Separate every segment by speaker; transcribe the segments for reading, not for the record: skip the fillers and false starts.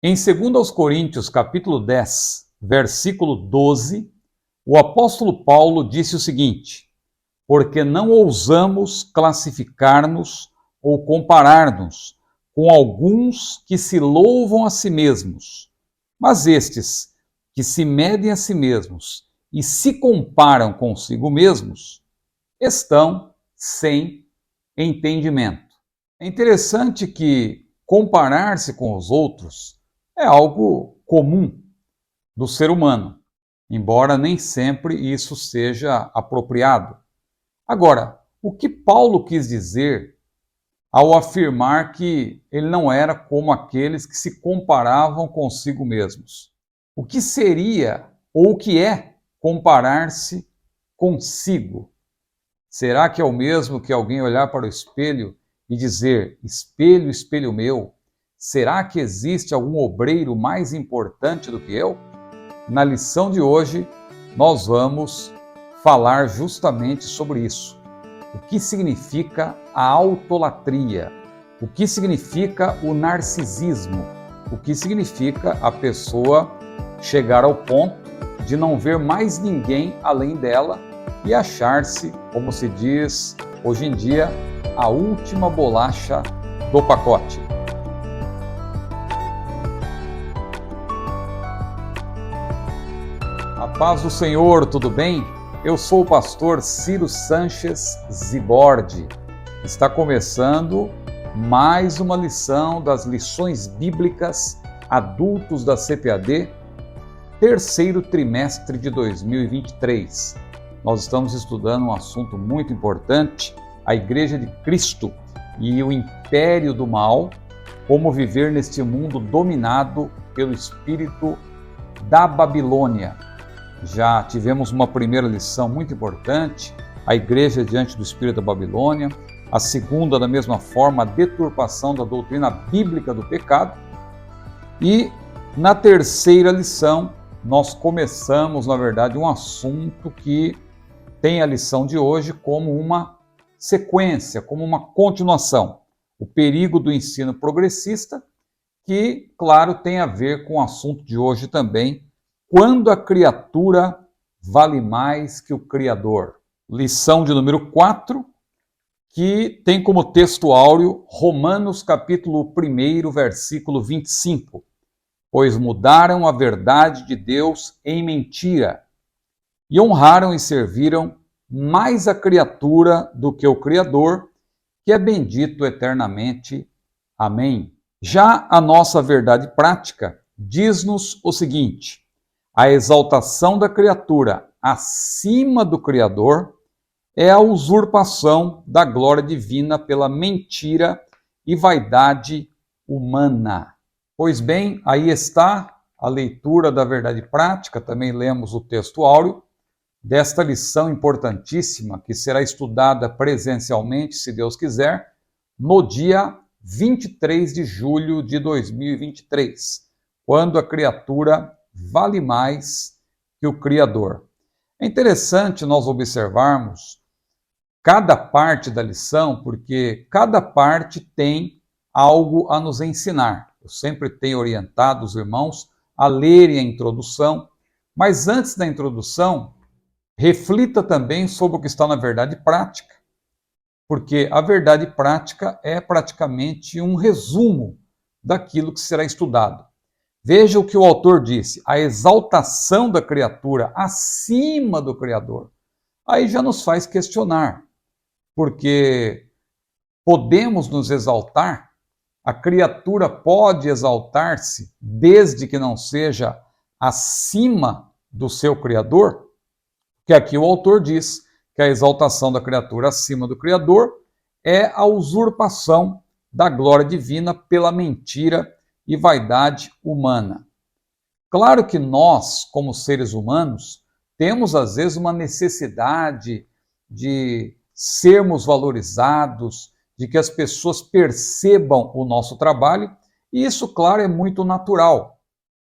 Speaker 1: Em 2 Coríntios, capítulo 10, versículo 12, o apóstolo Paulo disse o seguinte: porque não ousamos classificar-nos ou comparar-nos com alguns que se louvam a si mesmos, mas estes que se medem a si mesmos e se comparam consigo mesmos, estão sem entendimento. É interessante que comparar-se com os outros é algo comum do ser humano, embora nem sempre isso seja apropriado. Agora, o que Paulo quis dizer ao afirmar que ele não era como aqueles que se comparavam consigo mesmos? O que seria ou o que é comparar-se consigo? Será que é o mesmo que alguém olhar para o espelho e dizer: espelho, espelho meu, será que existe algum obreiro mais importante do que eu? Na lição de hoje, nós vamos falar justamente sobre isso. O que significa a autolatria? O que significa o narcisismo? O que significa a pessoa chegar ao ponto de não ver mais ninguém além dela e achar-se, como se diz hoje em dia, a última bolacha do pacote. A paz do Senhor, tudo bem? Eu sou o pastor Ciro Sanches Zibordi. Está começando mais uma lição das lições bíblicas adultos da CPAD, terceiro trimestre de 2023. Nós estamos estudando um assunto muito importante, a Igreja de Cristo e o império do mal, como viver neste mundo dominado pelo espírito da Babilônia. Já tivemos uma primeira lição muito importante, a igreja diante do espírito da Babilônia. A segunda, da mesma forma, a deturpação da doutrina bíblica do pecado. E na terceira lição, nós começamos, na verdade, um assunto que tem a lição de hoje como uma sequência, como uma continuação. O perigo do ensino progressista, que, claro, tem a ver com o assunto de hoje também, quando a criatura vale mais que o Criador. Lição de número 4, que tem como texto áureo Romanos capítulo 1, versículo 25. Pois mudaram a verdade de Deus em mentira, e honraram e serviram mais a criatura do que o Criador, que é bendito eternamente. Amém. Já a nossa verdade prática diz-nos o seguinte: a exaltação da criatura acima do Criador é a usurpação da glória divina pela mentira e vaidade humana. Pois bem, aí está a leitura da verdade prática, também lemos o texto áureo desta lição importantíssima que será estudada presencialmente, se Deus quiser, no dia 23 de julho de 2023, quando a criatura vale mais que o Criador. É interessante nós observarmos cada parte da lição, porque cada parte tem algo a nos ensinar. Eu sempre tenho orientado os irmãos a lerem a introdução, mas antes da introdução, reflita também sobre o que está na verdade prática, porque a verdade prática é praticamente um resumo daquilo que será estudado. Veja o que o autor disse: a exaltação da criatura acima do Criador. Aí já nos faz questionar, porque podemos nos exaltar, a criatura pode exaltar-se desde que não seja acima do seu Criador? Que aqui o autor diz que a exaltação da criatura acima do Criador é a usurpação da glória divina pela mentira e vaidade humana. Claro que nós, como seres humanos, temos às vezes uma necessidade de sermos valorizados, de que as pessoas percebam o nosso trabalho, e isso, claro, é muito natural.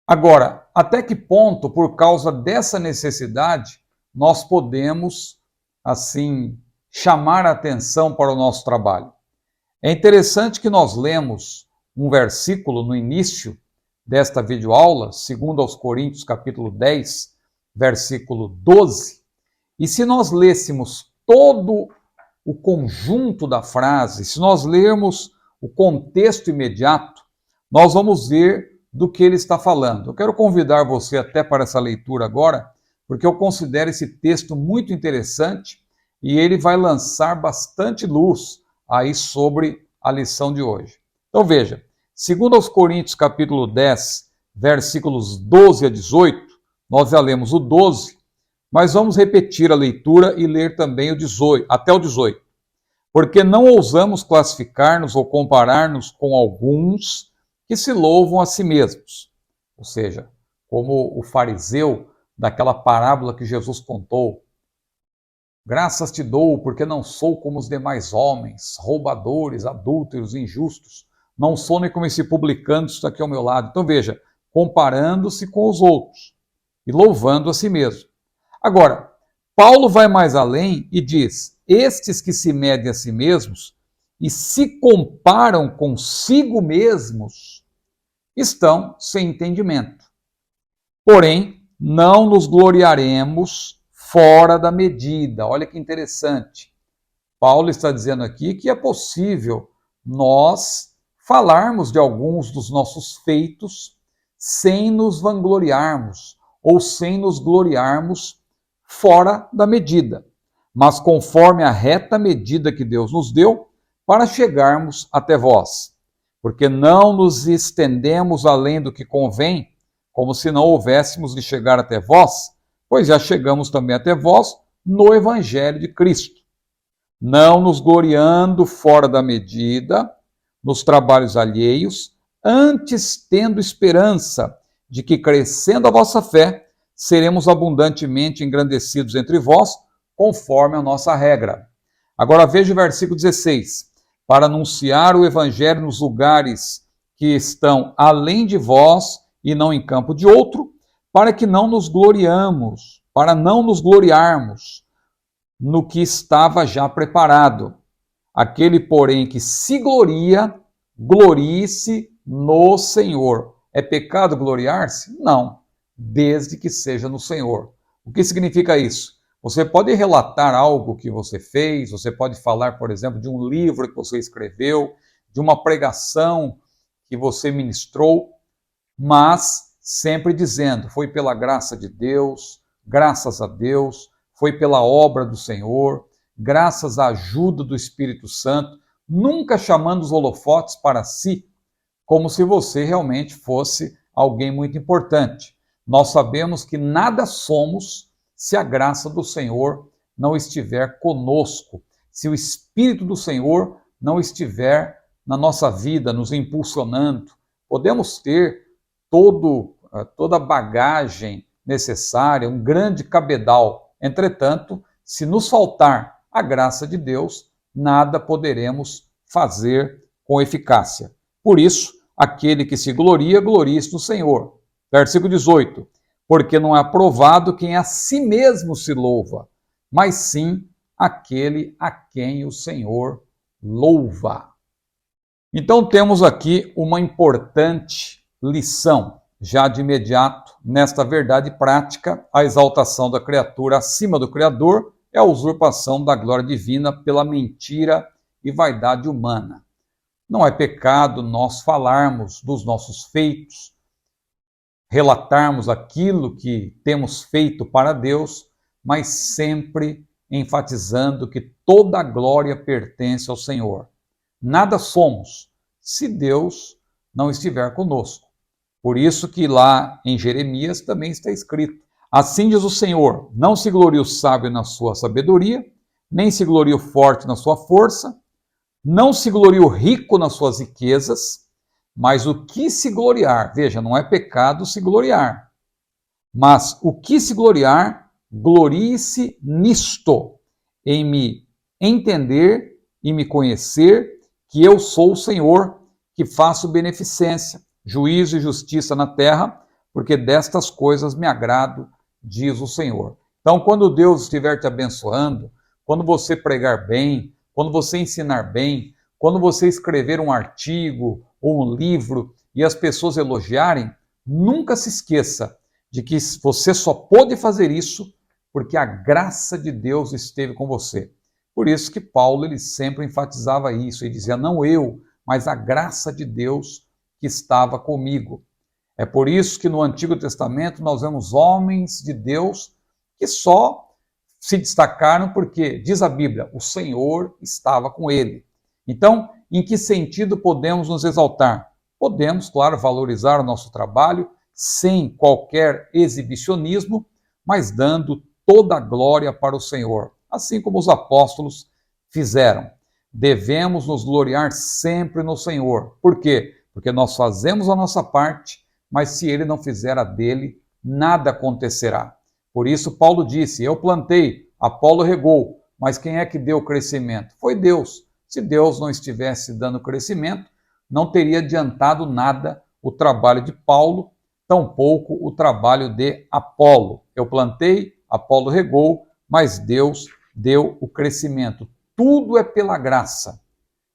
Speaker 1: Agora, até que ponto, por causa dessa necessidade, nós podemos, assim, chamar a atenção para o nosso trabalho? É interessante que nós lemos um versículo no início desta videoaula, segundo aos Coríntios, capítulo 10, versículo 12. E se nós lêssemos todo o conjunto da frase, se nós lermos o contexto imediato, nós vamos ver do que ele está falando. Eu quero convidar você até para essa leitura agora, porque eu considero esse texto muito interessante e ele vai lançar bastante luz aí sobre a lição de hoje. Então veja, segundo aos Coríntios capítulo 10, versículos 12 a 18, nós já lemos o 12, mas vamos repetir a leitura e ler também o 18, até o 18. Porque não ousamos classificar-nos ou comparar-nos com alguns que se louvam a si mesmos. Ou seja, como o fariseu daquela parábola que Jesus contou. Graças te dou, porque não sou como os demais homens, roubadores, adúlteros, injustos. Não sou nem como esse publicano que está aqui ao meu lado. Então veja, comparando-se com os outros e louvando a si mesmo. Agora, Paulo vai mais além e diz, estes que se medem a si mesmos e se comparam consigo mesmos, estão sem entendimento. Porém, não nos gloriaremos fora da medida. Olha que interessante. Paulo está dizendo aqui que é possível nós falarmos de alguns dos nossos feitos sem nos vangloriarmos ou sem nos gloriarmos fora da medida, mas conforme a reta medida que Deus nos deu para chegarmos até vós. Porque não nos estendemos além do que convém, como se não houvéssemos de chegar até vós, pois já chegamos também até vós no Evangelho de Cristo. Não nos gloriando fora da medida, nos trabalhos alheios, antes tendo esperança de que, crescendo a vossa fé, seremos abundantemente engrandecidos entre vós, conforme a nossa regra. Agora veja o versículo 16. Para anunciar o Evangelho nos lugares que estão além de vós e não em campo de outro, para que não nos gloriarmos no que estava já preparado. Aquele, porém, que se gloria, glorie-se no Senhor. É pecado gloriar-se? Não, desde que seja no Senhor. O que significa isso? Você pode relatar algo que você fez, você pode falar, por exemplo, de um livro que você escreveu, de uma pregação que você ministrou, mas sempre dizendo, foi pela graça de Deus, graças a Deus, foi pela obra do Senhor, graças à ajuda do Espírito Santo, nunca chamando os holofotes para si, como se você realmente fosse alguém muito importante. Nós sabemos que nada somos se a graça do Senhor não estiver conosco, se o Espírito do Senhor não estiver na nossa vida, nos impulsionando. Podemos ter toda a bagagem necessária, um grande cabedal. Entretanto, se nos faltar a graça de Deus, nada poderemos fazer com eficácia. Por isso, aquele que se gloria, glorie-se no Senhor. Versículo 18. Porque não é aprovado quem a si mesmo se louva, mas sim aquele a quem o Senhor louva. Então temos aqui uma importante lição, já de imediato, nesta verdade prática, a exaltação da criatura acima do Criador é a usurpação da glória divina pela mentira e vaidade humana. Não é pecado nós falarmos dos nossos feitos, relatarmos aquilo que temos feito para Deus, mas sempre enfatizando que toda a glória pertence ao Senhor. Nada somos se Deus não estiver conosco. Por isso que lá em Jeremias também está escrito: assim diz o Senhor, não se glorie o sábio na sua sabedoria, nem se glorie o forte na sua força, não se glorie o rico nas suas riquezas, mas o que se gloriar, veja, não é pecado se gloriar, mas o que se gloriar, glorie-se nisto, em me entender e me conhecer que eu sou o Senhor, que faço beneficência, juízo e justiça na terra, porque destas coisas me agrado, diz o Senhor. Então, quando Deus estiver te abençoando, quando você pregar bem, quando você ensinar bem, quando você escrever um artigo ou um livro e as pessoas elogiarem, nunca se esqueça de que você só pôde fazer isso porque a graça de Deus esteve com você. Por isso que Paulo ele sempre enfatizava isso e dizia, não eu, mas a graça de Deus que estava comigo. É por isso que no Antigo Testamento nós vemos homens de Deus que só se destacaram porque, diz a Bíblia, o Senhor estava com ele. Então, em que sentido podemos nos exaltar? Podemos, claro, valorizar o nosso trabalho sem qualquer exibicionismo, mas dando toda a glória para o Senhor, assim como os apóstolos fizeram. Devemos nos gloriar sempre no Senhor. Por quê? Porque nós fazemos a nossa parte, mas se ele não fizer a dele, nada acontecerá. Por isso Paulo disse, eu plantei, Apolo regou, mas quem é que deu o crescimento? Foi Deus. Se Deus não estivesse dando crescimento, não teria adiantado nada o trabalho de Paulo, tampouco o trabalho de Apolo. Eu plantei, Apolo regou, mas Deus deu o crescimento. Tudo é pela graça.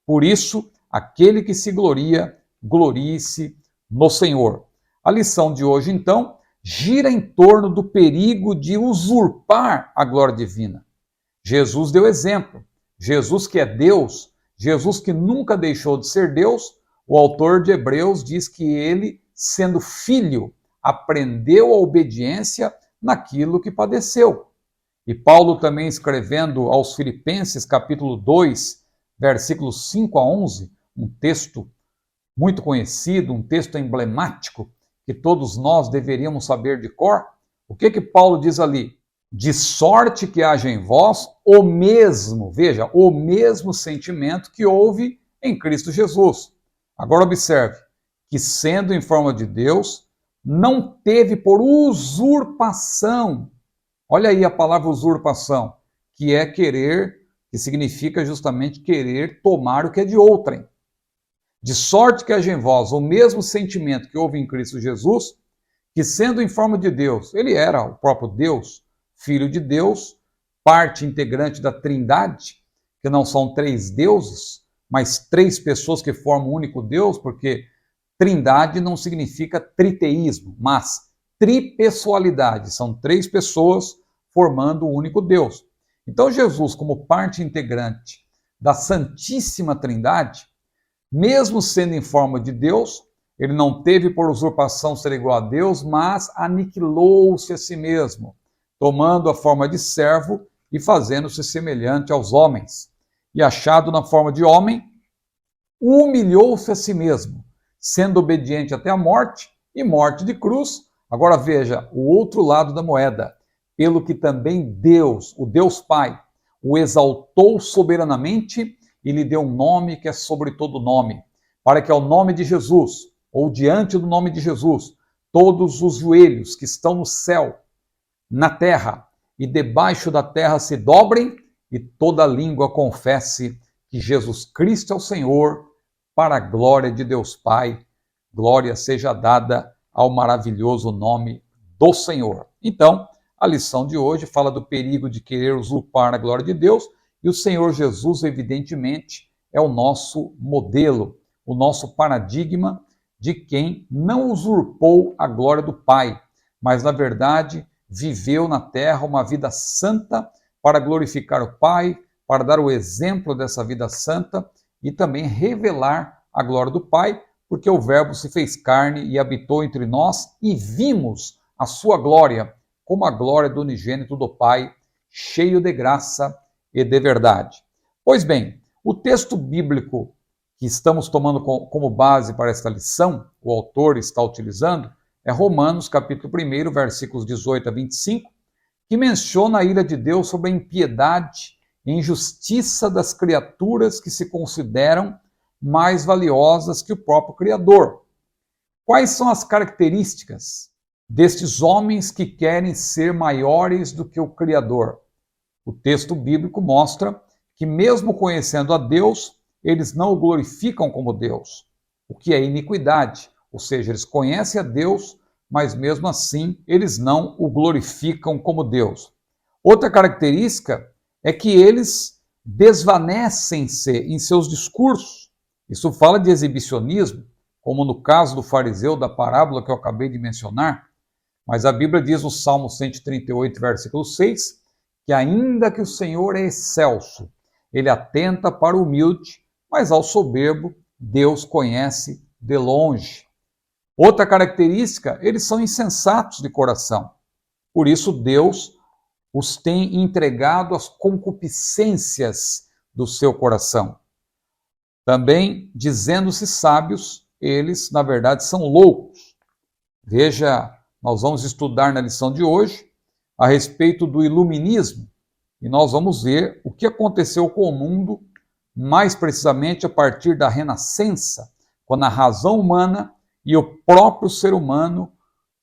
Speaker 1: Por isso, aquele que se gloria, glorie-se no Senhor. A lição de hoje, então, gira em torno do perigo de usurpar a glória divina. Jesus deu exemplo. Jesus que é Deus, Jesus que nunca deixou de ser Deus, o autor de Hebreus diz que ele, sendo filho, aprendeu a obediência naquilo que padeceu. E Paulo também escrevendo aos Filipenses, capítulo 2, versículos 5 a 11, um texto muito conhecido, um texto emblemático, que todos nós deveríamos saber de cor. O que Paulo diz ali? De sorte que haja em vós o mesmo, veja, o mesmo sentimento que houve em Cristo Jesus. Agora observe, que sendo em forma de Deus, não teve por usurpação, olha aí a palavra usurpação, que é querer, que significa justamente querer tomar o que é de outrem. De sorte que haja em vós o mesmo sentimento que houve em Cristo Jesus, que sendo em forma de Deus, ele era o próprio Deus, Filho de Deus, parte integrante da Trindade, que não são três deuses, mas três pessoas que formam um único Deus, porque Trindade não significa triteísmo, mas tripessoalidade, são três pessoas formando um único Deus. Então Jesus, como parte integrante da Santíssima Trindade, mesmo sendo em forma de Deus, ele não teve por usurpação ser igual a Deus, mas aniquilou-se a si mesmo, tomando a forma de servo e fazendo-se semelhante aos homens. E achado na forma de homem, humilhou-se a si mesmo, sendo obediente até a morte e morte de cruz. Agora veja o outro lado da moeda, pelo que também Deus, o Deus Pai, o exaltou soberanamente e lhe deu um nome que é sobre todo nome, para que ao nome de Jesus, ou diante do nome de Jesus, todos os joelhos que estão no céu, na terra e debaixo da terra se dobrem e toda língua confesse que Jesus Cristo é o Senhor, para a glória de Deus Pai, glória seja dada ao maravilhoso nome do Senhor. Então, a lição de hoje fala do perigo de querer usurpar a glória de Deus, e o Senhor Jesus, evidentemente, é o nosso modelo, o nosso paradigma de quem não usurpou a glória do Pai, mas, na verdade, viveu na terra uma vida santa para glorificar o Pai, para dar o exemplo dessa vida santa e também revelar a glória do Pai, porque o Verbo se fez carne e habitou entre nós e vimos a sua glória, como a glória do unigênito do Pai, cheio de graça e de verdade. Pois bem, o texto bíblico que estamos tomando como base para esta lição, o autor está utilizando, é Romanos, capítulo 1, versículos 18 a 25, que menciona a ira de Deus sobre a impiedade e injustiça das criaturas que se consideram mais valiosas que o próprio Criador. Quais são as características destes homens que querem ser maiores do que o Criador? O texto bíblico mostra que, mesmo conhecendo a Deus, eles não o glorificam como Deus, o que é iniquidade, ou seja, eles conhecem a Deus, mas mesmo assim eles não o glorificam como Deus. Outra característica é que eles desvanecem-se em seus discursos. Isso fala de exibicionismo, como no caso do fariseu da parábola que eu acabei de mencionar, mas a Bíblia diz no Salmo 138, versículo 6, que ainda que o Senhor é excelso, ele atenta para o humilde, mas ao soberbo Deus conhece de longe. Outra característica, eles são insensatos de coração. Por isso Deus os tem entregado às concupiscências do seu coração. Também, dizendo-se sábios, eles, na verdade, são loucos. Veja, nós vamos estudar na lição de hoje a respeito do iluminismo e nós vamos ver o que aconteceu com o mundo, mais precisamente a partir da Renascença, quando a razão humana e o próprio ser humano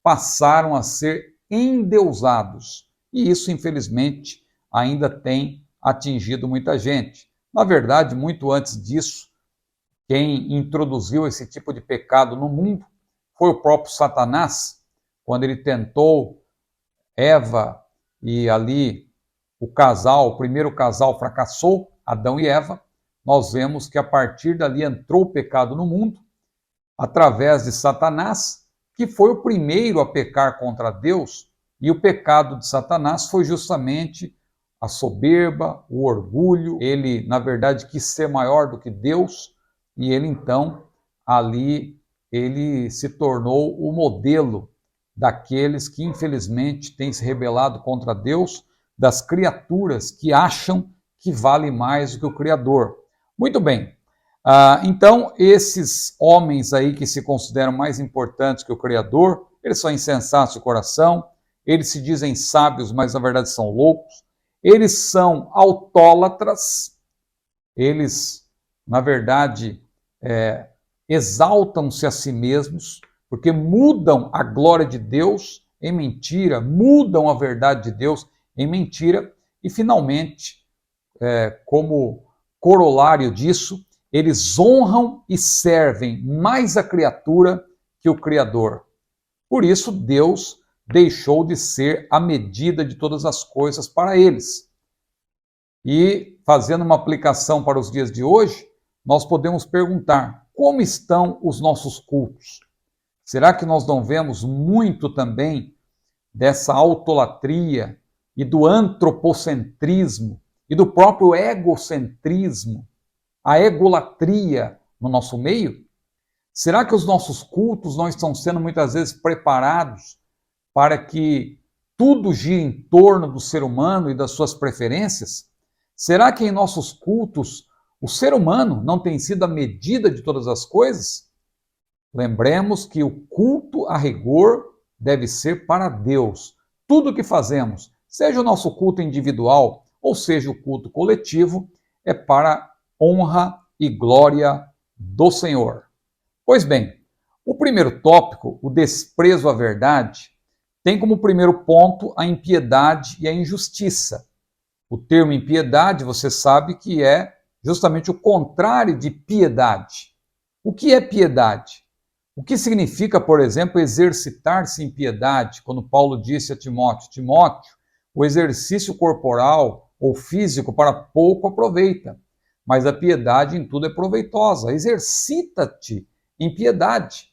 Speaker 1: passaram a ser endeusados. E isso, infelizmente, ainda tem atingido muita gente. Na verdade, muito antes disso, quem introduziu esse tipo de pecado no mundo foi o próprio Satanás, quando ele tentou Eva e ali o primeiro casal fracassou, Adão e Eva. Nós vemos que a partir dali entrou o pecado no mundo, através de Satanás, que foi o primeiro a pecar contra Deus, e o pecado de Satanás foi justamente a soberba, o orgulho. Ele, na verdade, quis ser maior do que Deus, e ele então, ali, ele se tornou o modelo daqueles que infelizmente têm se rebelado contra Deus, das criaturas que acham que vale mais do que o Criador. Muito bem, então esses homens aí que se consideram mais importantes que o Criador, eles são insensatos de coração, eles se dizem sábios, mas na verdade são loucos, eles são autólatras, eles, na verdade, exaltam-se a si mesmos, porque mudam a glória de Deus em mentira, mudam a verdade de Deus em mentira, e finalmente, como corolário disso, eles honram e servem mais a criatura que o Criador. Por isso, Deus deixou de ser a medida de todas as coisas para eles. E, fazendo uma aplicação para os dias de hoje, nós podemos perguntar: como estão os nossos cultos? Será que nós não vemos muito também dessa autolatria e do antropocentrismo e do próprio egocentrismo, a egolatria no nosso meio? Será que os nossos cultos não estão sendo muitas vezes preparados para que tudo gire em torno do ser humano e das suas preferências? Será que em nossos cultos o ser humano não tem sido a medida de todas as coisas? Lembremos que o culto a rigor deve ser para Deus. Tudo o que fazemos, seja o nosso culto individual ou seja o culto coletivo, é para honra e glória do Senhor. Pois bem, o primeiro tópico, o desprezo à verdade, tem como primeiro ponto a impiedade e a injustiça. O termo impiedade, você sabe que é justamente o contrário de piedade. O que é piedade? O que significa, por exemplo, exercitar-se em piedade? Quando Paulo disse a Timóteo: Timóteo, o exercício corporal ou físico para pouco aproveita, mas a piedade em tudo é proveitosa. Exercita-te em piedade.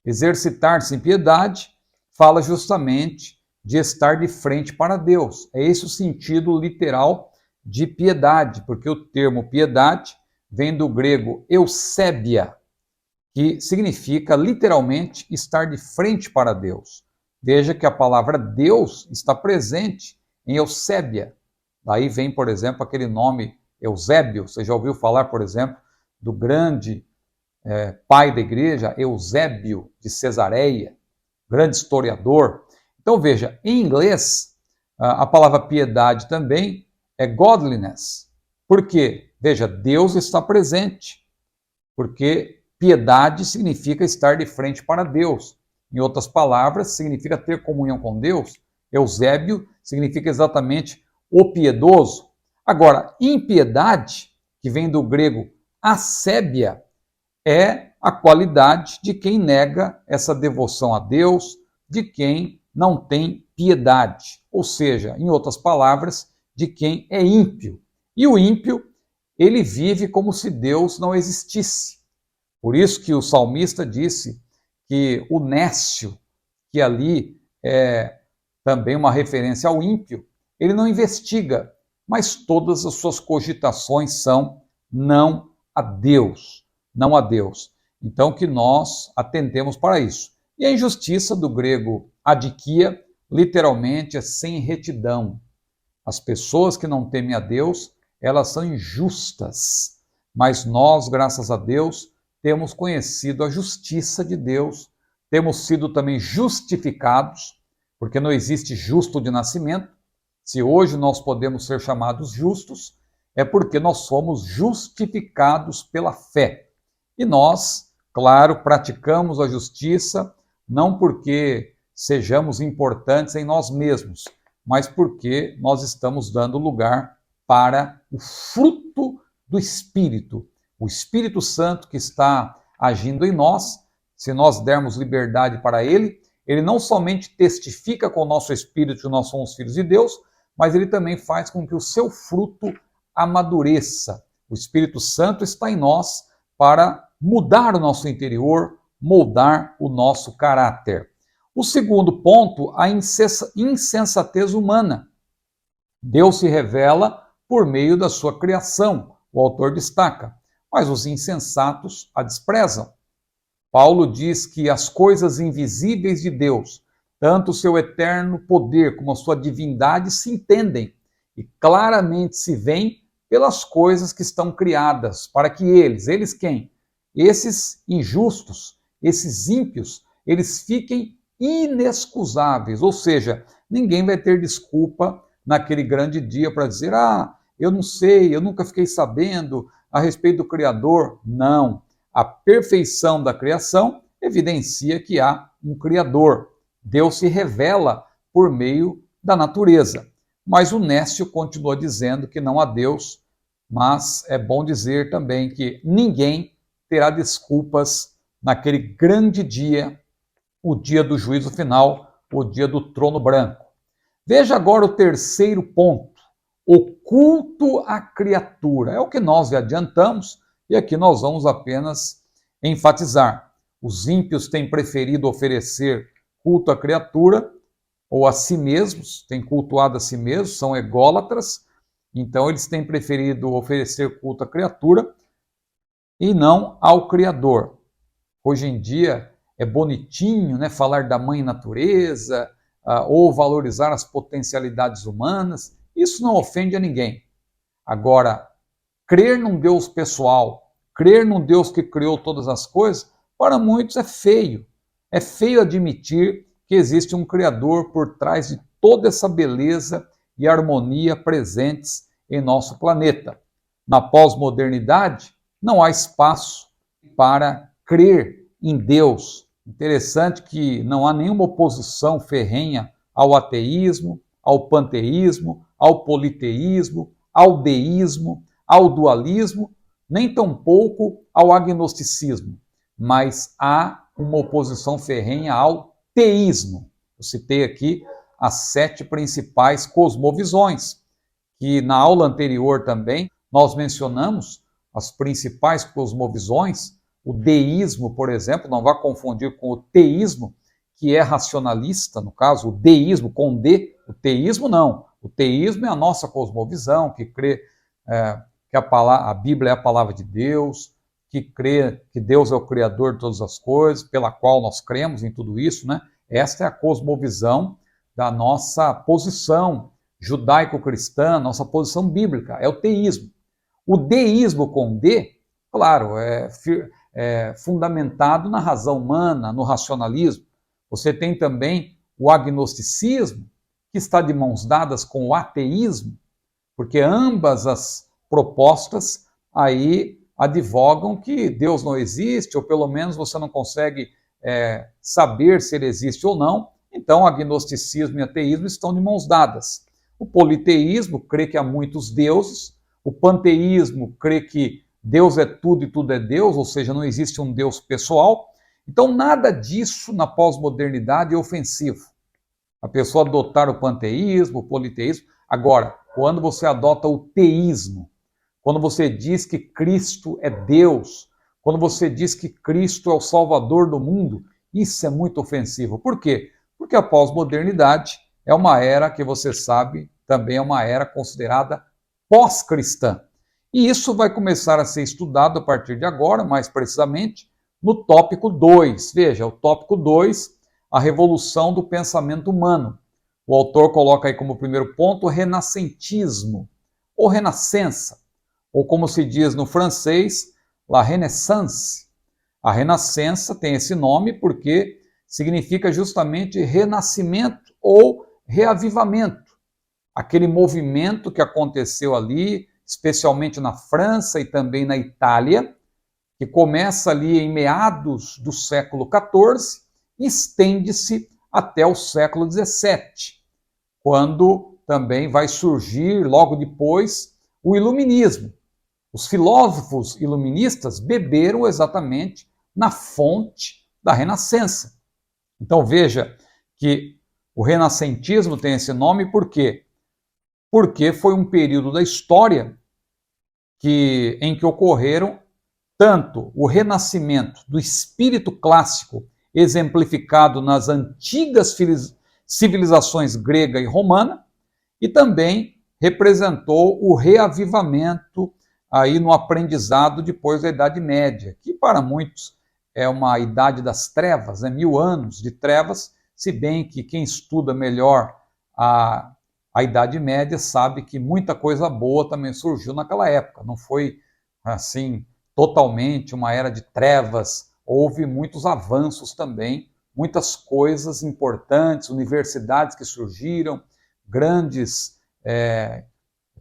Speaker 1: Exercitar-se em piedade fala justamente de estar de frente para Deus. É esse o sentido literal de piedade, porque o termo piedade vem do grego eusébia, que significa literalmente estar de frente para Deus. Veja que a palavra Deus está presente em Eusébia. Daí vem, por exemplo, aquele nome Eusébio. Você já ouviu falar, por exemplo, do grande pai da igreja, Eusébio de Cesareia, grande historiador. Então veja, em inglês, a palavra piedade também é godliness. Por quê? Veja, Deus está presente, porque piedade significa estar de frente para Deus. Em outras palavras, significa ter comunhão com Deus. Eusébio significa exatamente o piedoso. Agora, impiedade, que vem do grego asébia, é a qualidade de quem nega essa devoção a Deus, de quem não tem piedade. Ou seja, em outras palavras, de quem é ímpio. E o ímpio, ele vive como se Deus não existisse. Por isso que o salmista disse que o nécio, que ali é também uma referência ao ímpio, ele não investiga, mas todas as suas cogitações são não a Deus, não a Deus. Então que nós atentemos para isso. E a injustiça, do grego adikia, literalmente é sem retidão. As pessoas que não temem a Deus, elas são injustas. Mas nós, graças a Deus, temos conhecido a justiça de Deus, temos sido também justificados, porque não existe justo de nascimento. Se hoje nós podemos ser chamados justos, é porque nós somos justificados pela fé. E nós, claro, praticamos a justiça, não porque sejamos importantes em nós mesmos, mas porque nós estamos dando lugar para o fruto do Espírito. O Espírito Santo que está agindo em nós, se nós dermos liberdade para ele, ele não somente testifica com o nosso espírito que nós somos filhos de Deus, mas ele também faz com que o seu fruto amadureça. O Espírito Santo está em nós para mudar o nosso interior, moldar o nosso caráter. O segundo ponto, a insensatez humana. Deus se revela por meio da sua criação, o autor destaca, mas os insensatos a desprezam. Paulo diz que as coisas invisíveis de Deus, tanto o seu eterno poder como a sua divindade, se entendem e claramente se veem pelas coisas que estão criadas, para que eles quem? Esses injustos, esses ímpios, eles fiquem inexcusáveis, ou seja, ninguém vai ter desculpa naquele grande dia para dizer, eu não sei, eu nunca fiquei sabendo a respeito do Criador. Não, a perfeição da criação evidencia que há um Criador. Deus se revela por meio da natureza. Mas o nécio continua dizendo que não há Deus, mas é bom dizer também que ninguém terá desculpas naquele grande dia, o dia do juízo final, o dia do trono branco. Veja agora o terceiro ponto, o culto à criatura. É o que nós já adiantamos e aqui nós vamos apenas enfatizar. Os ímpios têm preferido oferecer culto à criatura ou a si mesmos, têm cultuado a si mesmos, são ególatras, então eles têm preferido oferecer culto à criatura e não ao Criador. Hoje em dia é bonitinho, né, falar da mãe natureza, ou valorizar as potencialidades humanas. Isso não ofende a ninguém. Agora, crer num Deus pessoal, crer num Deus que criou todas as coisas, para muitos é feio. É feio admitir que existe um Criador por trás de toda essa beleza e harmonia presentes em nosso planeta. Na pós-modernidade, não há espaço para crer em Deus. Interessante que não há nenhuma oposição ferrenha ao ateísmo, ao panteísmo, ao politeísmo, ao deísmo, ao dualismo, nem tampouco ao agnosticismo, mas há uma oposição ferrenha ao teísmo. Eu citei aqui as 7 principais cosmovisões, que na aula anterior também nós mencionamos as principais cosmovisões. O deísmo, por exemplo, não vá confundir com o teísmo, que é racionalista, no caso, o deísmo com D, o teísmo não. O teísmo é a nossa cosmovisão, que crê que a Bíblia é a palavra de Deus, que crê que Deus é o Criador de todas as coisas, pela qual nós cremos em tudo isso, né? Esta é a cosmovisão da nossa posição judaico-cristã, nossa posição bíblica, é o teísmo. O deísmo com D, claro, é fundamentado na razão humana, no racionalismo. Você tem também o agnosticismo, que está de mãos dadas com o ateísmo, porque ambas as propostas aí advogam que Deus não existe, ou pelo menos você não consegue saber se ele existe ou não. Então, agnosticismo e ateísmo estão de mãos dadas. O politeísmo crê que há muitos deuses, o panteísmo crê que Deus é tudo e tudo é Deus, ou seja, não existe um Deus pessoal. Então, nada disso na pós-modernidade é ofensivo. A pessoa adotar o panteísmo, o politeísmo. Agora, quando você adota o teísmo, quando você diz que Cristo é Deus, quando você diz que Cristo é o Salvador do mundo, isso é muito ofensivo. Por quê? Porque a pós-modernidade é uma era que você sabe, também é uma era considerada pós-cristã. E isso vai começar a ser estudado a partir de agora, mais precisamente, no tópico 2. Veja, o tópico 2, a revolução do pensamento humano. O autor coloca aí como primeiro ponto o renascentismo, ou renascença, ou como se diz no francês, la renaissance. A renascença tem esse nome porque significa justamente renascimento ou reavivamento. Aquele movimento que aconteceu ali, especialmente na França e também na Itália, que começa ali em meados do século XIV e estende-se até o século XVII, quando também vai surgir, logo depois, o iluminismo. Os filósofos iluministas beberam exatamente na fonte da Renascença. Então veja que o renascentismo tem esse nome por quê? Porque foi um período da história em que ocorreram tanto o renascimento do espírito clássico, exemplificado nas antigas civilizações grega e romana, e também representou o reavivamento aí no aprendizado depois da Idade Média, que para muitos é uma idade das trevas, 1000 anos de trevas, se bem que quem estuda melhor a Idade Média sabe que muita coisa boa também surgiu naquela época, não foi assim totalmente uma era de trevas, houve muitos avanços também, muitas coisas importantes, universidades que surgiram, grandes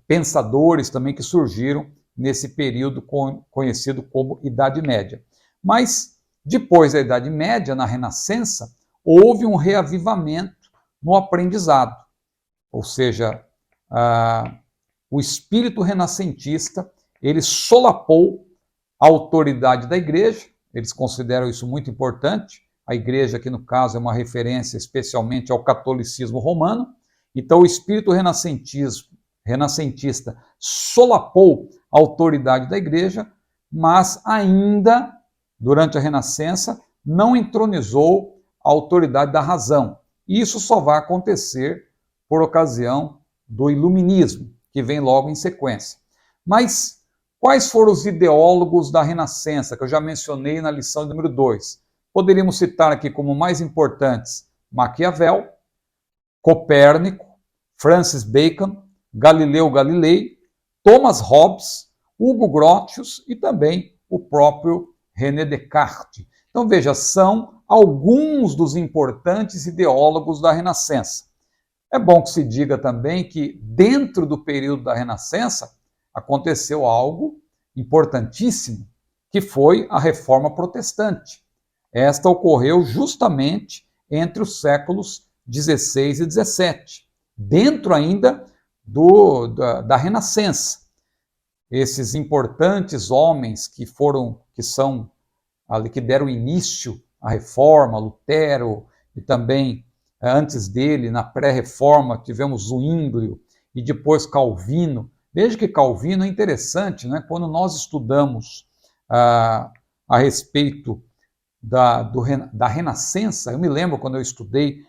Speaker 1: pensadores também que surgiram nesse período conhecido como Idade Média. Mas depois da Idade Média, na Renascença, houve um reavivamento no aprendizado, ou seja, o espírito renascentista, ele solapou a autoridade da igreja, eles consideram isso muito importante, a igreja aqui no caso é uma referência especialmente ao catolicismo romano, então o espírito renascentista solapou a autoridade da igreja, mas ainda, durante a Renascença, não entronizou a autoridade da razão. E isso só vai acontecer por ocasião do iluminismo, que vem logo em sequência. Mas quais foram os ideólogos da Renascença, que eu já mencionei na lição número 2? Poderíamos citar aqui como mais importantes Maquiavel, Copérnico, Francis Bacon, Galileu Galilei, Thomas Hobbes, Hugo Grotius e também o próprio René Descartes. Então veja, são alguns dos importantes ideólogos da Renascença. É bom que se diga também que dentro do período da Renascença aconteceu algo importantíssimo, que foi a Reforma Protestante. Esta ocorreu justamente entre os séculos XVI e XVII, dentro ainda da Renascença. Esses importantes homens que são ali que deram início à Reforma, Lutero e também antes dele, na pré-reforma, tivemos Zwinglio e depois Calvino. Veja que Calvino é interessante, né? Quando nós estudamos a respeito da Renascença, eu me lembro quando eu estudei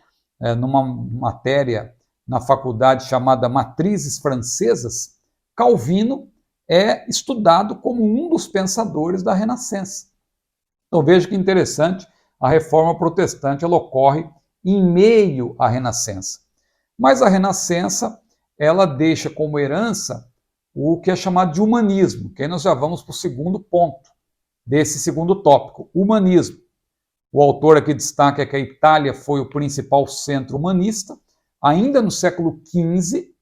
Speaker 1: numa matéria na faculdade chamada Matrizes Francesas, Calvino é estudado como um dos pensadores da Renascença. Então veja que interessante, a Reforma Protestante ela ocorre em meio à Renascença. Mas a Renascença ela deixa como herança o que é chamado de humanismo, que aí nós já vamos para o segundo ponto desse segundo tópico, humanismo. O autor aqui destaca que a Itália foi o principal centro humanista, ainda no século XV,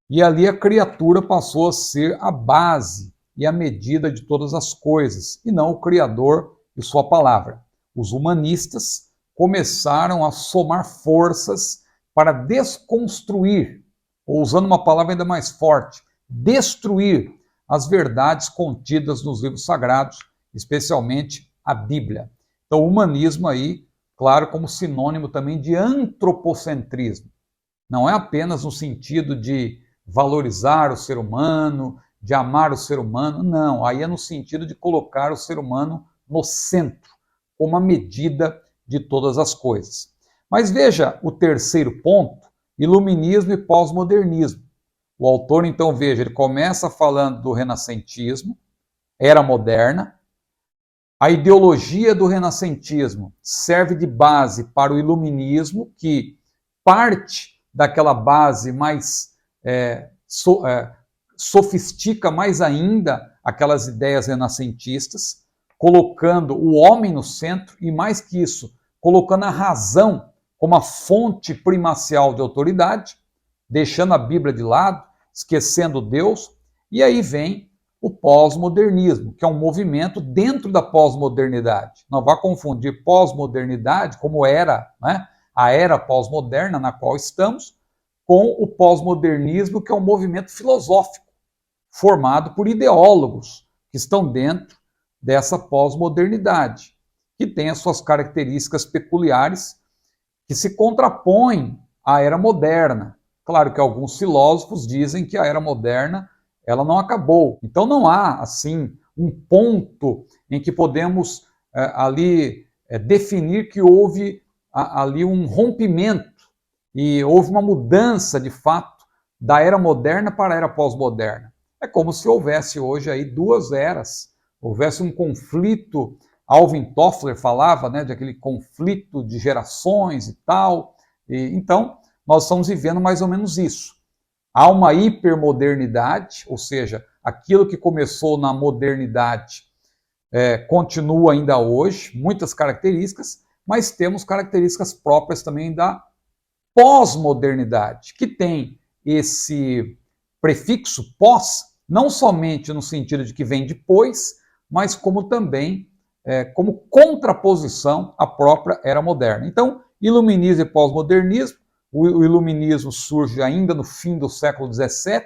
Speaker 1: e ali a criatura passou a ser a base e a medida de todas as coisas, e não o Criador e sua palavra. Os humanistas começaram a somar forças para desconstruir, ou usando uma palavra ainda mais forte, destruir as verdades contidas nos livros sagrados, especialmente a Bíblia. Então o humanismo aí, claro, como sinônimo também de antropocentrismo. Não é apenas no sentido de valorizar o ser humano, de amar o ser humano, não. Aí é no sentido de colocar o ser humano no centro, como a medida de todas as coisas. Mas veja o terceiro ponto, iluminismo e pós-modernismo. O autor, então, veja, ele começa falando do renascentismo, era moderna. A ideologia do renascentismo serve de base para o iluminismo, que parte daquela base mais sofistica mais ainda aquelas ideias renascentistas, colocando o homem no centro e, mais que isso, colocando a razão como a fonte primacial de autoridade, deixando a Bíblia de lado, esquecendo Deus, e aí vem o pós-modernismo, que é um movimento dentro da pós-modernidade. Não vá confundir pós-modernidade, como era, né, a era pós-moderna na qual estamos, com o pós-modernismo, que é um movimento filosófico, formado por ideólogos que estão dentro dessa pós-modernidade, que tem as suas características peculiares, que se contrapõem à era moderna. Claro que alguns filósofos dizem que a era moderna ela não acabou. Então não há, assim, um ponto em que podemos definir que houve ali um rompimento e houve uma mudança, de fato, da era moderna para a era pós-moderna. É como se houvesse hoje aí duas eras, houvesse um conflito. Alvin Toffler falava, né, de aquele conflito de gerações e tal. Então, nós estamos vivendo mais ou menos isso. Há uma hipermodernidade, ou seja, aquilo que começou na modernidade continua ainda hoje, muitas características, mas temos características próprias também da pós-modernidade, que tem esse prefixo pós, não somente no sentido de que vem depois, mas como também como contraposição à própria era moderna. Então, iluminismo e pós-modernismo. O iluminismo surge ainda no fim do século XVII,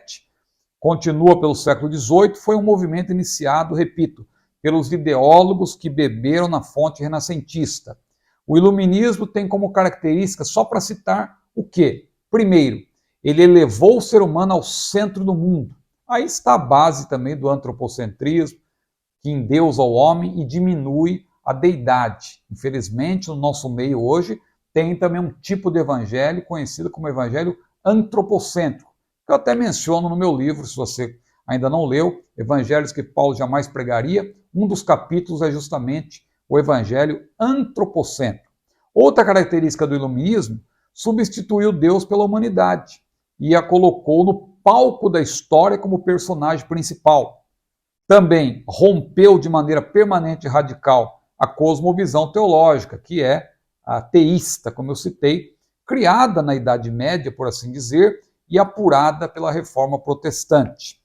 Speaker 1: continua pelo século XVIII, foi um movimento iniciado, repito, pelos ideólogos que beberam na fonte renascentista. O iluminismo tem como característica, só para citar, o quê? Primeiro, ele elevou o ser humano ao centro do mundo. Aí está a base também do antropocentrismo, que endeusa o homem e diminui a deidade. Infelizmente, no nosso meio hoje, tem também um tipo de evangelho conhecido como evangelho antropocêntrico, que eu até menciono no meu livro, se você ainda não leu, Evangelhos que Paulo jamais pregaria. Um dos capítulos é justamente o evangelho antropocêntrico. Outra característica do iluminismo, substituiu Deus pela humanidade e a colocou no palco da história como personagem principal. Também rompeu de maneira permanente e radical a cosmovisão teológica, que é a teísta, como eu citei, criada na Idade Média, por assim dizer, e apurada pela Reforma Protestante.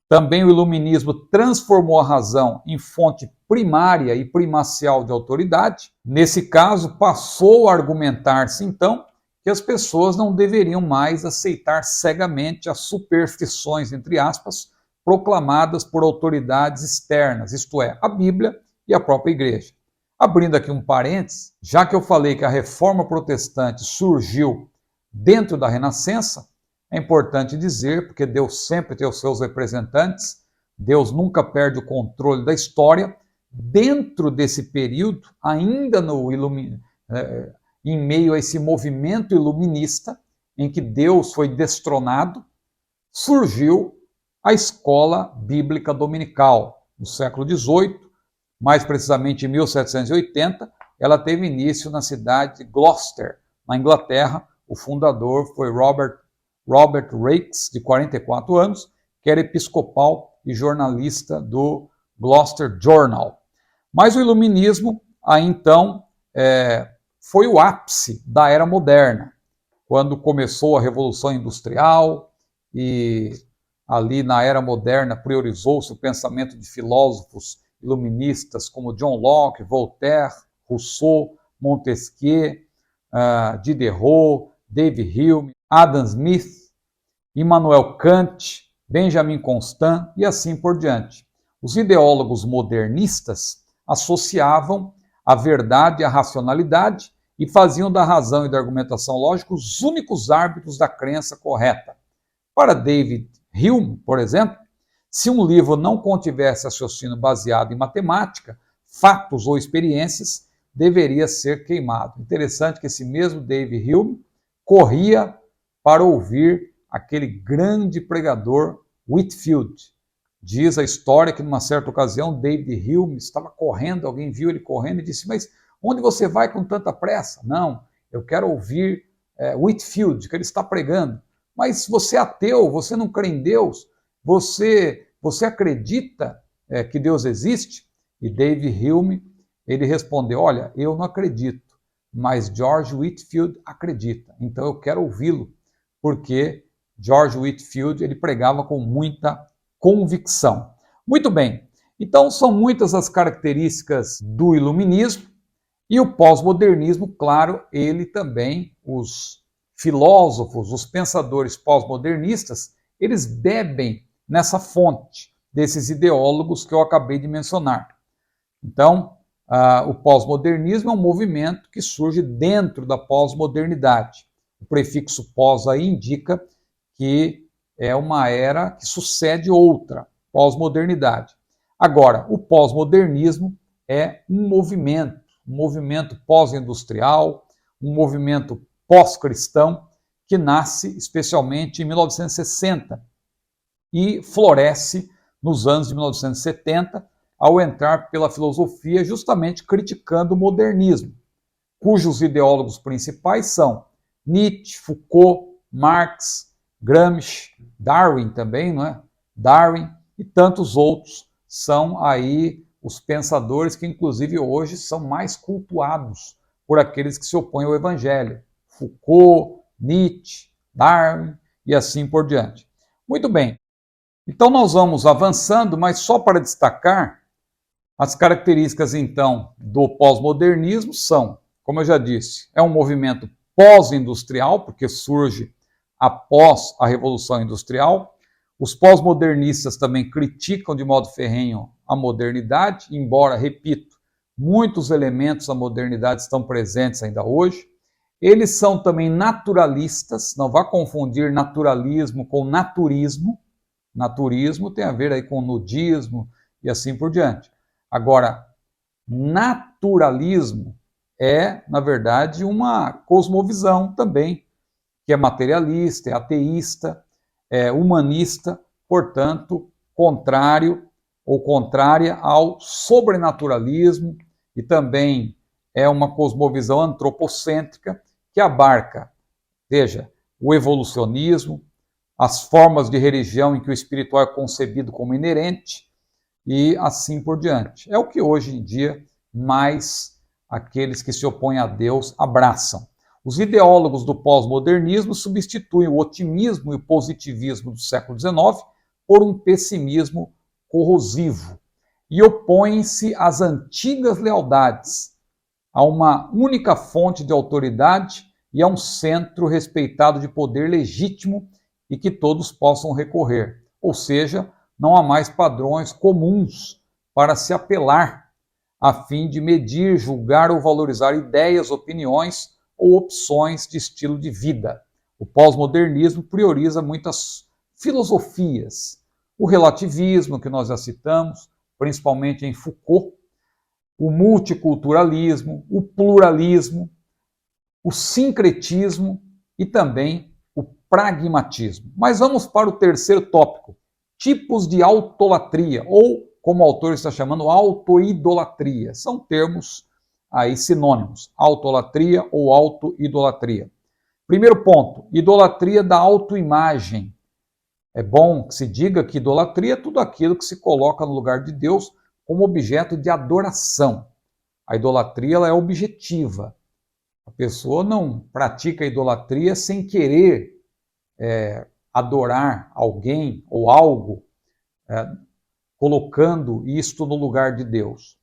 Speaker 1: Também o iluminismo transformou a razão em fonte primária e primacial de autoridade. Nesse caso, passou a argumentar-se, então, que as pessoas não deveriam mais aceitar cegamente as superstições, entre aspas, proclamadas por autoridades externas, isto é, a Bíblia e a própria Igreja. Abrindo aqui um parênteses, já que eu falei que a Reforma Protestante surgiu dentro da Renascença, é importante dizer, porque Deus sempre tem os seus representantes, Deus nunca perde o controle da história. Dentro desse período, ainda em meio a esse movimento iluminista, em que Deus foi destronado, surgiu a Escola Bíblica Dominical. No século XVIII, mais precisamente em 1780, ela teve início na cidade de Gloucester, na Inglaterra. O fundador foi Robert Raikes, de 44 anos, que era episcopal e jornalista do Gloucester Journal. Mas o iluminismo, aí então, foi o ápice da era moderna, quando começou a Revolução Industrial e ali na era moderna priorizou-se o pensamento de filósofos iluministas como John Locke, Voltaire, Rousseau, Montesquieu, Diderot, David Hume, Adam Smith, Immanuel Kant, Benjamin Constant e assim por diante. Os ideólogos modernistas associavam a verdade e a racionalidade e faziam da razão e da argumentação lógica os únicos árbitros da crença correta. Para David Hume, por exemplo, se um livro não contivesse raciocínio baseado em matemática, fatos ou experiências, deveria ser queimado. Interessante que esse mesmo David Hume corria para ouvir aquele grande pregador Whitefield. Diz a história que numa certa ocasião David Hume estava correndo, alguém viu ele correndo e disse: mas onde você vai com tanta pressa? Não, eu quero ouvir Whitefield, que ele está pregando. Mas você é ateu, você não crê em Deus, você acredita que Deus existe? E David Hume, ele respondeu: olha, eu não acredito, mas George Whitefield acredita, então eu quero ouvi-lo, porque George Whitefield ele pregava com muita convicção. Muito bem, então são muitas as características do iluminismo e o pós-modernismo, claro, ele também, os filósofos, os pensadores pós-modernistas, eles bebem nessa fonte desses ideólogos que eu acabei de mencionar. Então, o pós-modernismo é um movimento que surge dentro da pós-modernidade. O prefixo pós aí indica que é uma era que sucede outra, pós-modernidade. Agora, o pós-modernismo é um movimento pós-industrial, um movimento pós-cristão, que nasce especialmente em 1960 e floresce nos anos de 1970, ao entrar pela filosofia justamente criticando o modernismo, cujos ideólogos principais são Nietzsche, Foucault, Marx, Gramsci, Darwin também, não é? Darwin e tantos outros são aí os pensadores que inclusive hoje são mais cultuados por aqueles que se opõem ao evangelho. Foucault, Nietzsche, Darwin e assim por diante. Muito bem. Então nós vamos avançando, mas só para destacar, as características então do pós-modernismo são, como eu já disse, é um movimento pós-industrial, porque surge após a Revolução Industrial. Os pós-modernistas também criticam de modo ferrenho a modernidade, embora, repito, muitos elementos da modernidade estão presentes ainda hoje. Eles são também naturalistas, não vá confundir naturalismo com naturismo. Naturismo tem a ver aí com nudismo e assim por diante. Agora, naturalismo é, na verdade, uma cosmovisão também, que é materialista, é ateísta, é humanista, portanto, contrário ou contrária ao sobrenaturalismo, e também é uma cosmovisão antropocêntrica que abarca, veja, o evolucionismo, as formas de religião em que o espiritual é concebido como inerente e assim por diante. É o que hoje em dia mais aqueles que se opõem a Deus abraçam. Os ideólogos do pós-modernismo substituem o otimismo e o positivismo do século XIX por um pessimismo corrosivo e opõem-se às antigas lealdades, a uma única fonte de autoridade e a um centro respeitado de poder legítimo e que todos possam recorrer. Ou seja, não há mais padrões comuns para se apelar a fim de medir, julgar ou valorizar ideias, opiniões ou opções de estilo de vida. O pós-modernismo prioriza muitas filosofias. O relativismo, que nós já citamos, principalmente em Foucault, o multiculturalismo, o pluralismo, o sincretismo e também o pragmatismo. Mas vamos para o terceiro tópico, tipos de autolatria, ou, como o autor está chamando, autoidolatria. São termos aí sinônimos, autolatria ou autoidolatria. Primeiro ponto, idolatria da autoimagem. É bom que se diga que idolatria é tudo aquilo que se coloca no lugar de Deus como objeto de adoração. A idolatria ela é objetiva. A pessoa não pratica a idolatria sem querer adorar alguém ou algo, colocando isto no lugar de Deus.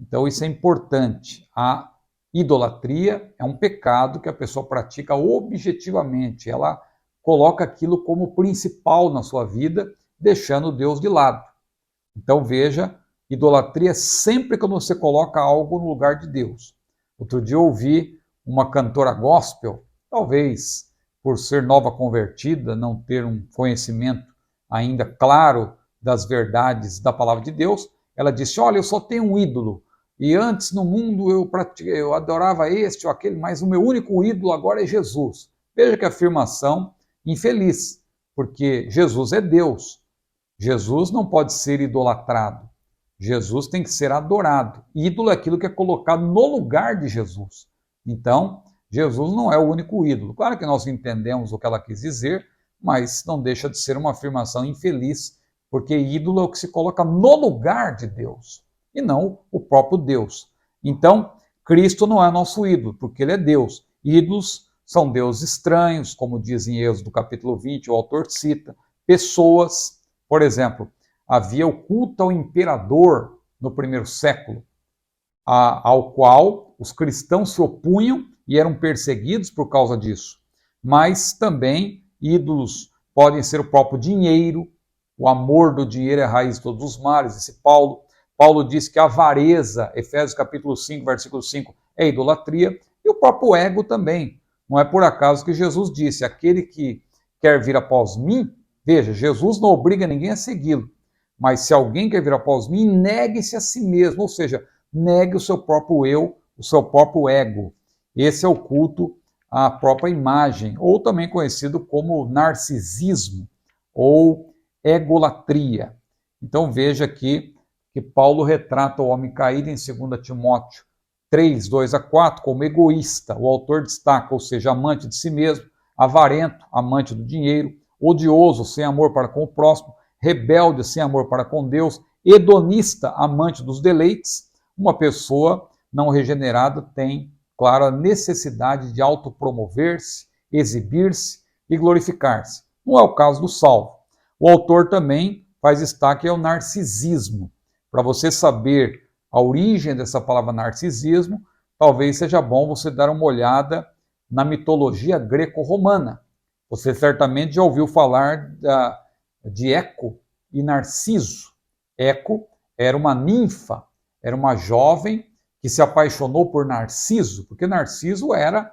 Speaker 1: Então isso é importante. A idolatria é um pecado que a pessoa pratica objetivamente. Ela coloca aquilo como principal na sua vida, deixando Deus de lado. Então veja, idolatria é sempre quando você coloca algo no lugar de Deus. Outro dia eu ouvi uma cantora gospel, talvez por ser nova convertida, não ter um conhecimento ainda claro das verdades da palavra de Deus, ela disse: olha, eu só tenho um ídolo, e antes no mundo eu adorava este ou aquele, mas o meu único ídolo agora é Jesus. Veja que afirmação infeliz, porque Jesus é Deus. Jesus não pode ser idolatrado. Jesus tem que ser adorado. Ídolo é aquilo que é colocado no lugar de Jesus. Então, Jesus não é o único ídolo. Claro que nós entendemos o que ela quis dizer, mas não deixa de ser uma afirmação infeliz, porque ídolo é o que se coloca no lugar de Deus, e não o próprio Deus. Então, Cristo não é nosso ídolo, porque ele é Deus. Ídolos são deuses estranhos, como diz em Êxodo capítulo 20, o autor cita, pessoas, por exemplo, havia o culto ao imperador no primeiro século, ao qual os cristãos se opunham e eram perseguidos por causa disso. Mas também ídolos podem ser o próprio dinheiro, o amor do dinheiro é a raiz de todos os males. Esse Paulo diz que a avareza, Efésios capítulo 5, versículo 5, é idolatria, e o próprio ego também. Não é por acaso que Jesus disse, aquele que quer vir após mim, veja, Jesus não obriga ninguém a segui-lo, mas se alguém quer vir após mim, negue-se a si mesmo, ou seja, negue o seu próprio eu, o seu próprio ego. Esse é o culto à própria imagem, ou também conhecido como narcisismo, ou egolatria. Então veja aqui que Paulo retrata o homem caído em 2 Timóteo 3, 2 a 4, como egoísta. O autor destaca, ou seja, amante de si mesmo, avarento, amante do dinheiro, odioso, sem amor para com o próximo, rebelde, sem amor para com Deus, hedonista, amante dos deleites. Uma pessoa não regenerada tem, claro, a necessidade de autopromover-se, exibir-se e glorificar-se. Não é o caso do salvo. O autor também faz destaque ao narcisismo. Para você saber a origem dessa palavra narcisismo, talvez seja bom você dar uma olhada na mitologia greco-romana. Você certamente já ouviu falar de Eco e Narciso. Eco era uma ninfa, era uma jovem que se apaixonou por Narciso, porque Narciso era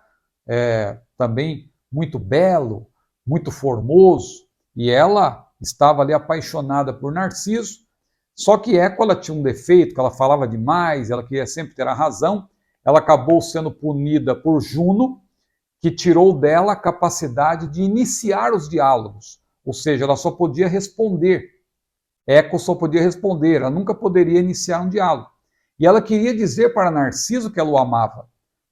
Speaker 1: também muito belo, muito formoso, e ela estava ali apaixonada por Narciso, só que Eco ela tinha um defeito, que ela falava demais, ela queria sempre ter a razão, ela acabou sendo punida por Juno, que tirou dela a capacidade de iniciar os diálogos, ou seja, ela só podia responder. Eco só podia responder, ela nunca poderia iniciar um diálogo. E ela queria dizer para Narciso que ela o amava.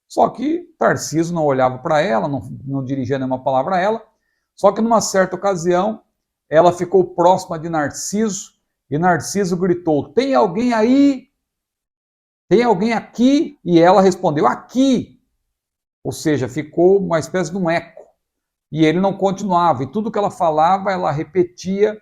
Speaker 1: Só que Narciso não olhava para ela, não dirigia nenhuma palavra a ela. Só que numa certa ocasião, ela ficou próxima de Narciso e Narciso gritou, tem alguém aí? Tem alguém aqui? E ela respondeu, aqui! Ou seja, ficou uma espécie de um eco. E ele não continuava. E tudo que ela falava, ela repetia.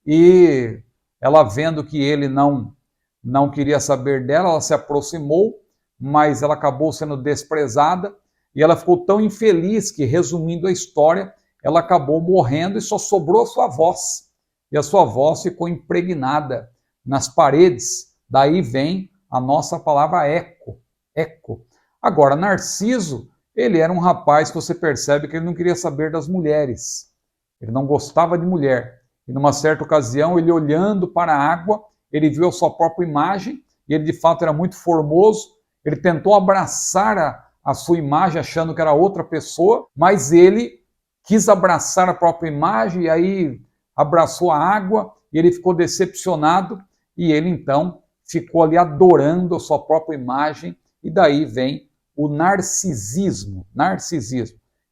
Speaker 1: E ela vendo que ele não queria saber dela, ela se aproximou, mas ela acabou sendo desprezada. E ela ficou tão infeliz que, resumindo a história, ela acabou morrendo e só sobrou a sua voz. E a sua voz ficou impregnada nas paredes. Daí vem a nossa palavra eco. Eco. Agora, Narciso, ele era um rapaz que você percebe que ele não queria saber das mulheres. Ele não gostava de mulher. E numa certa ocasião, ele olhando para a água, ele viu a sua própria imagem, e ele de fato era muito formoso. Ele tentou abraçar a sua imagem, achando que era outra pessoa, mas ele quis abraçar a própria imagem, e aí abraçou a água, e ele ficou decepcionado, e ele então ficou ali adorando a sua própria imagem, e daí vem o narcisismo.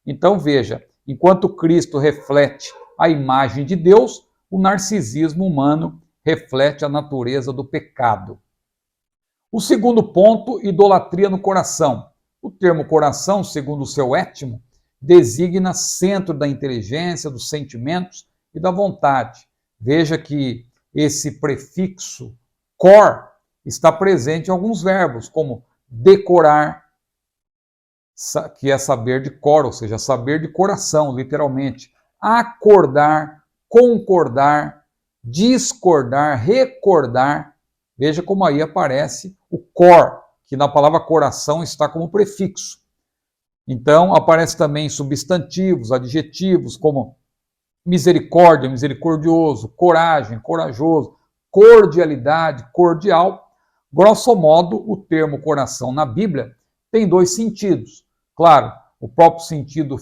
Speaker 1: Então veja, enquanto Cristo reflete a imagem de Deus, o narcisismo humano reflete a natureza do pecado. O segundo ponto, idolatria no coração. O termo coração, segundo o seu étimo, designa centro da inteligência, dos sentimentos e da vontade. Veja que esse prefixo cor está presente em alguns verbos, como decorar, que é saber de cor, ou seja, saber de coração, literalmente. Acordar, concordar, discordar, recordar. Veja como aí aparece o cor, que na palavra coração está como prefixo. Então, aparece também substantivos, adjetivos, como misericórdia, misericordioso, coragem, corajoso, cordialidade, cordial. Grosso modo, o termo coração na Bíblia tem dois sentidos. Claro, o próprio sentido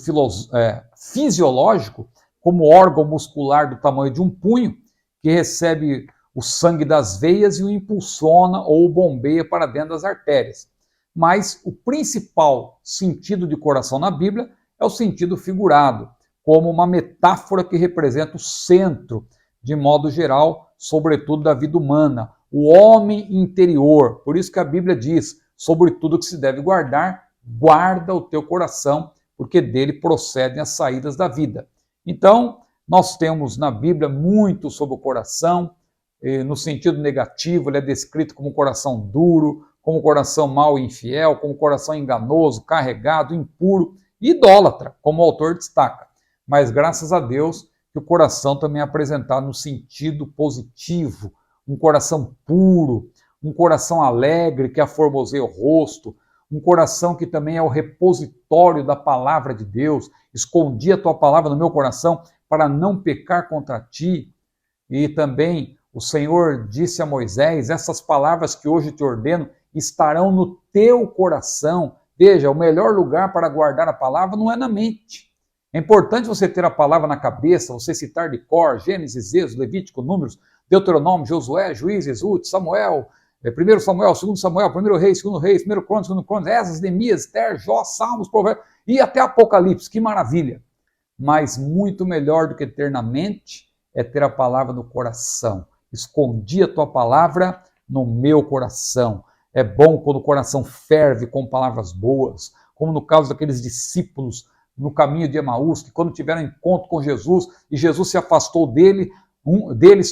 Speaker 1: fisiológico, como órgão muscular do tamanho de um punho, que recebe o sangue das veias e o impulsiona ou o bombeia para dentro das artérias. Mas o principal sentido de coração na Bíblia é o sentido figurado, como uma metáfora que representa o centro, de modo geral, sobretudo da vida humana, o homem interior. Por isso que a Bíblia diz, sobre tudo que se deve guardar, guarda o teu coração, porque dele procedem as saídas da vida. Então, nós temos na Bíblia muito sobre o coração, no sentido negativo, ele é descrito como um coração duro, como um coração mau e infiel, como um coração enganoso, carregado, impuro e idólatra, como o autor destaca. Mas graças a Deus que o coração também é apresentado no sentido positivo, um coração puro, um coração alegre que aformoseia o rosto, um coração que também é o repositório da palavra de Deus. Escondi a tua palavra no meu coração para não pecar contra ti. E também o Senhor disse a Moisés, essas palavras que hoje te ordeno estarão no teu coração. Veja, o melhor lugar para guardar a palavra não é na mente. É importante você ter a palavra na cabeça, você citar de cor, Gênesis, Êxodo, Levítico, Números, Deuteronômio, Josué, Juízes, Ruth, Samuel, 1 Samuel, 2 Samuel, 1 Reis, 2 Reis, 1 Crônicas, 2 Crônicas, Esdras, Neemias, Esther, Jó, Salmos, Provérbios e até Apocalipse, que maravilha! Mas muito melhor do que ter na mente é ter a palavra no coração. Escondi a tua palavra no meu coração. É bom quando o coração ferve com palavras boas, como no caso daqueles discípulos no caminho de Emaús, que quando tiveram encontro com Jesus e Jesus se afastou deles,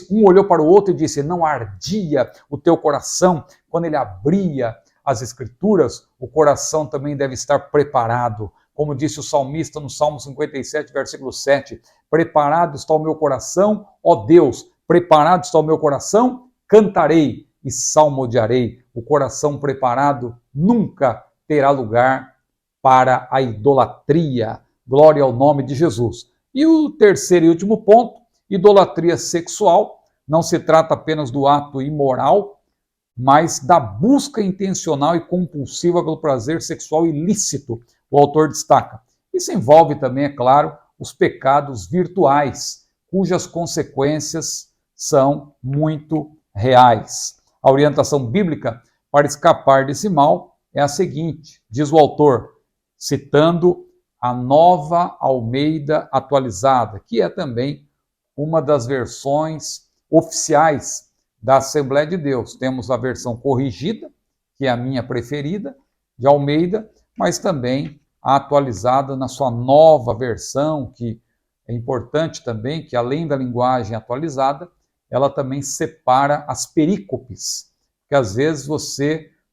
Speaker 1: um olhou para o outro e disse, não ardia o teu coração? Quando ele abria as escrituras, o coração também deve estar preparado. Como disse o salmista no Salmo 57, versículo 7, preparado está o meu coração, ó Deus, preparado está o meu coração, cantarei e salmodiarei. O coração preparado nunca terá lugar para a idolatria. Glória ao nome de Jesus. E o terceiro e último ponto, idolatria sexual. Não se trata apenas do ato imoral, mas da busca intencional e compulsiva pelo prazer sexual ilícito, o autor destaca. Isso envolve também, é claro, os pecados virtuais, cujas consequências são muito reais. A orientação bíblica para escapar desse mal é a seguinte, diz o autor, citando a Nova Almeida Atualizada, que é também uma das versões oficiais da Assembleia de Deus. Temos a versão corrigida, que é a minha preferida, de Almeida, mas também a atualizada na sua nova versão, que é importante também, que além da linguagem atualizada, ela também separa as perícopes, que às vezes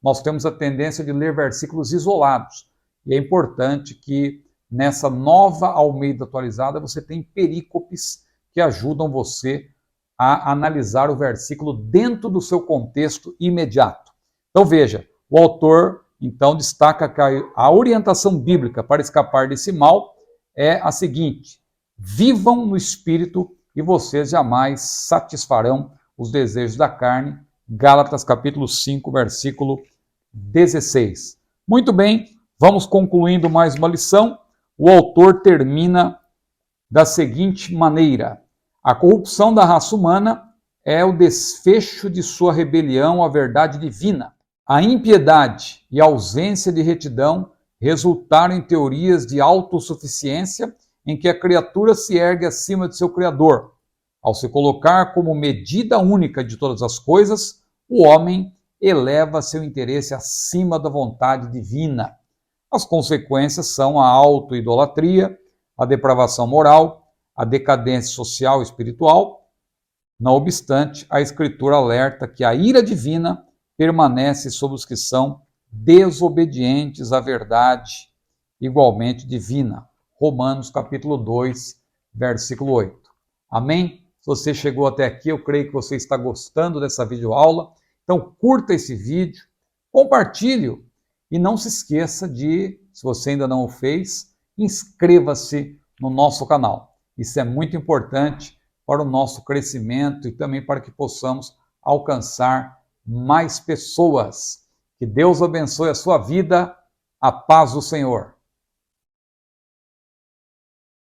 Speaker 1: nós temos a tendência de ler versículos isolados, e é importante que nessa nova Almeida atualizada você tem perícopes que ajudam você a analisar o versículo dentro do seu contexto imediato. Então veja, o autor então destaca que a orientação bíblica para escapar desse mal é a seguinte, vivam no Espírito e vocês jamais satisfarão os desejos da carne. Gálatas capítulo 5, versículo 16. Muito bem, vamos concluindo mais uma lição. O autor termina da seguinte maneira, a corrupção da raça humana é o desfecho de sua rebelião à verdade divina. A impiedade e a ausência de retidão resultaram em teorias de autossuficiência em que a criatura se ergue acima de seu Criador. Ao se colocar como medida única de todas as coisas, o homem eleva seu interesse acima da vontade divina. As consequências são a autoidolatria, a depravação moral, a decadência social e espiritual. Não obstante, a Escritura alerta que a ira divina permanece sobre os que são desobedientes à verdade igualmente divina. Romanos capítulo 2, versículo 8. Amém? Se você chegou até aqui, eu creio que você está gostando dessa videoaula. Então curta esse vídeo, compartilhe-o e não se esqueça de, se você ainda não o fez, inscreva-se no nosso canal. Isso é muito importante para o nosso crescimento e também para que possamos alcançar mais pessoas. Que Deus abençoe a sua vida. A paz do Senhor.